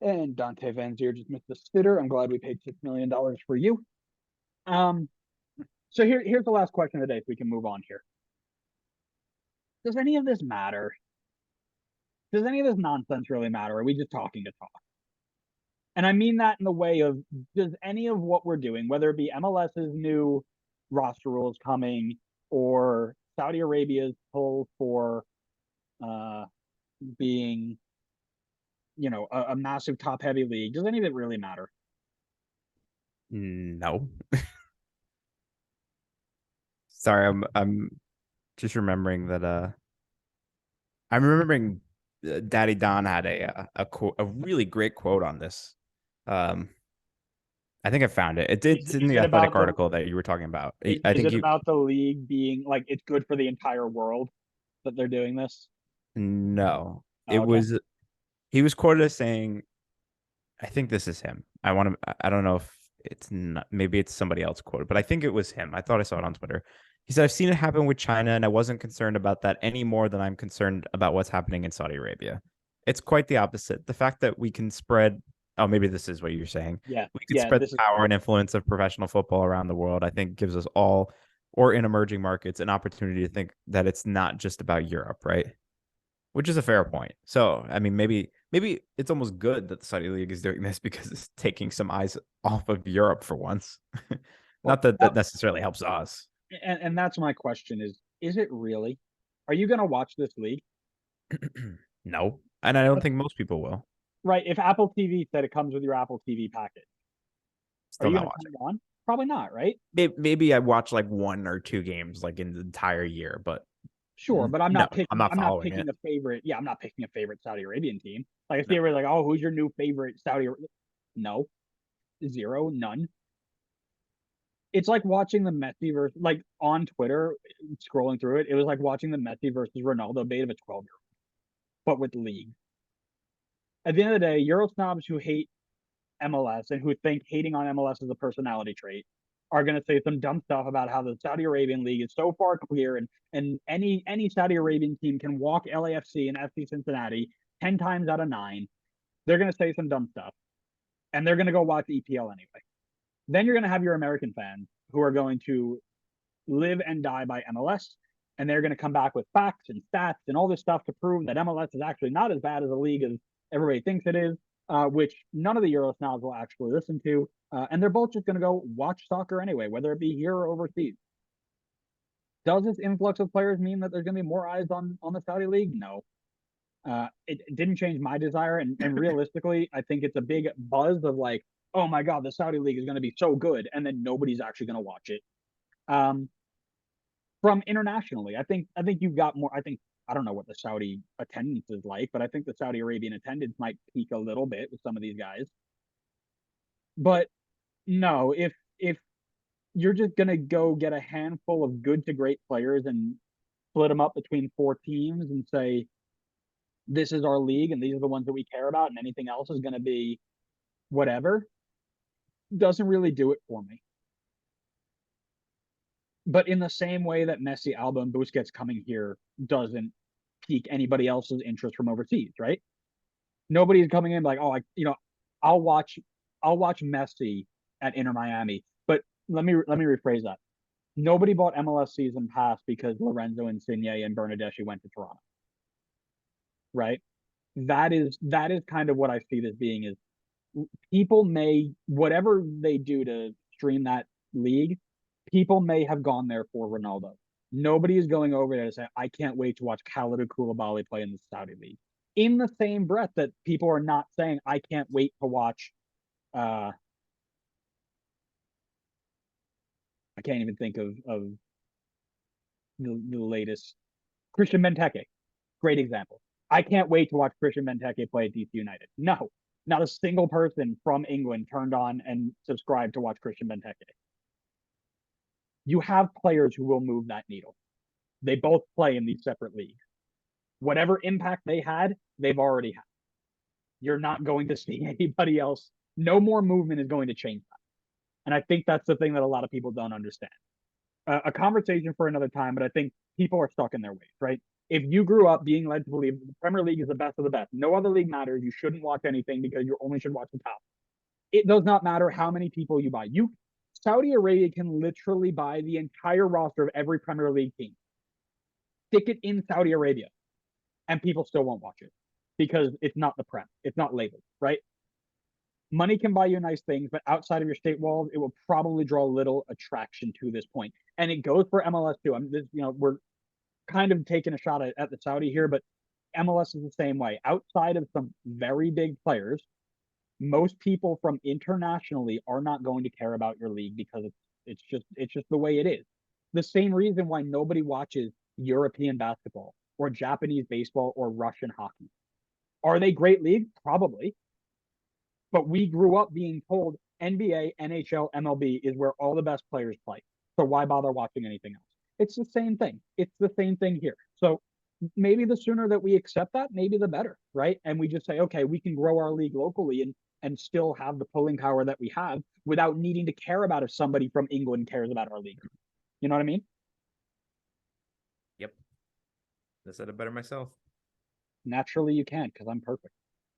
And Dante Vanzier just missed the sitter. I'm glad we paid $6 million for you. Um, so here's the last question of the day, so we can move on here. Does any of this matter? Does any of this nonsense really matter? Or are we just talking to talk? And I mean that in the way of, does any of what we're doing, whether it be MLS's new roster rules coming or Saudi Arabia's pull for uh, being, a massive top heavy league, does any of it really matter? No. Sorry, I'm just remembering that I'm remembering Daddy Don had a really great quote on this. Um I think I found it. It's in Is the it Athletic about the article that you were talking about. I is think it you about the league being like it's good for the entire world that they're doing this? no. It Oh, okay. was he was quoted as saying, I think this is him. I don't know if it's not, maybe it's somebody else quoted, but I think it was him. I thought I saw it on Twitter. He said, I've seen it happen with China, and I wasn't concerned about that any more than I'm concerned about what's happening in Saudi Arabia. It's quite the opposite. The fact that we can spread, oh, maybe this is what you're saying. Yeah. We could Yeah. spread This the is power and influence of professional football around the world, I think gives us all, or in emerging markets, an opportunity to think that it's not just about Europe, right? Which is a fair point. So, I mean, maybe it's almost good that the Saudi League is doing this because it's taking some eyes off of Europe for once. well Not that that that necessarily helps us. and that's my question is it really? Are you gonna watch this league? No, and I don't think most people will. Right. If Apple TV said it comes with your Apple TV package, are Still you not gonna turn watching. it on? Probably not, right? Maybe I watch like one or two games like in the entire year, but Sure, but I'm no, not I'm picking not I'm not following picking it. a favorite. Yeah, I'm not picking a favorite Saudi Arabian team. Like I No. see everybody like, oh, who's your new favorite Saudi? No, zero, none. It's like watching the Messi versus like on Twitter, scrolling through it. It was like watching the Messi versus Ronaldo debate of a 12-year-old, but with league. At the end of the day, Euro snobs who hate MLS and who think hating on MLS is a personality trait are going to say some dumb stuff about how the Saudi Arabian league is so far clear and any Saudi Arabian team can walk LAFC and FC Cincinnati 10 times out of 9. They're going to say some dumb stuff and they're going to go watch EPL anyway. Then you're going to have your American fans who are going to live and die by MLS and they're going to come back with facts and stats and all this stuff to prove that MLS is actually not as bad as a league as everybody thinks it is, which none of the Euro snobs will actually listen to. And they're both just going to go watch soccer anyway, whether it be here or overseas. Does this influx of players mean that there's going to be more eyes on the Saudi league? No. It didn't change my desire. And realistically, I think it's a big buzz of like, oh my God, the Saudi league is going to be so good. And then nobody's actually going to watch it. Um, from internationally, I think you've got more. I don't know what the Saudi attendance is like, but I think the Saudi Arabian attendance might peak a little bit with some of these guys. But no, if you're just gonna go get a handful of good to great players and split them up between 4 teams and say this is our league and these are the ones that we care about and anything else is gonna be whatever, doesn't really do it for me. But in the same way that Messi, Alba, and Busquets coming here doesn't pique anybody else's interest from overseas, right? Nobody's coming in like, oh, I'll watch, I'll watch Messi at Inter Miami. But let me rephrase that. Nobody bought MLS season pass because Lorenzo Insigne and Bernadeschi went to Toronto, right? That is kind of what I see this being is people may whatever they do to stream that league, people may have gone there for Ronaldo. Nobody is going over there to say, I can't wait to watch Khalidou Koulibaly play in the Saudi league. In the same breath that people are not saying, I can't wait to watch uh I can't even think of the latest Christian Benteke. Great example. I can't wait to watch Christian Benteke play at DC United. No, not a single person from England turned on and subscribed to watch Christian Benteke. You have players who will move that needle. They both play in these separate leagues. Whatever impact they had, they've already had. You're not going to see anybody else. No more movement is going to change that. And I think that's the thing that a lot of people don't understand. A conversation for another time, but I think people are stuck in their ways, right? If you grew up being led to believe the Premier League is the best of the best, no other league matters, you shouldn't watch anything because you only should watch the top. It does not matter how many people you buy. Saudi Arabia can literally buy the entire roster of every Premier League team, stick it in Saudi Arabia, and people still won't watch it because it's not the Prem. It's not labeled, right? Money can buy you nice things, but outside of your state walls, it will probably draw little attraction to this point. And it goes for MLS too. We're kind of taking a shot at the Saudi here, but MLS is the same way. Outside of some very big players, most people from internationally are not going to care about your league because it's just the way it is. The same reason why nobody watches European basketball or Japanese baseball or Russian hockey. Are they great leagues? Probably. But we grew up being told NBA, NHL, MLB is where all the best players play. So why bother watching anything else? It's the same thing. It's the same thing here. So maybe the sooner that we accept that, maybe the better, right? And we just say, okay, we can grow our league locally and still have the pulling power that we have without needing to care about if somebody from England cares about our league. You know what I mean? Yep. I said it better myself. Naturally, you can because I'm perfect.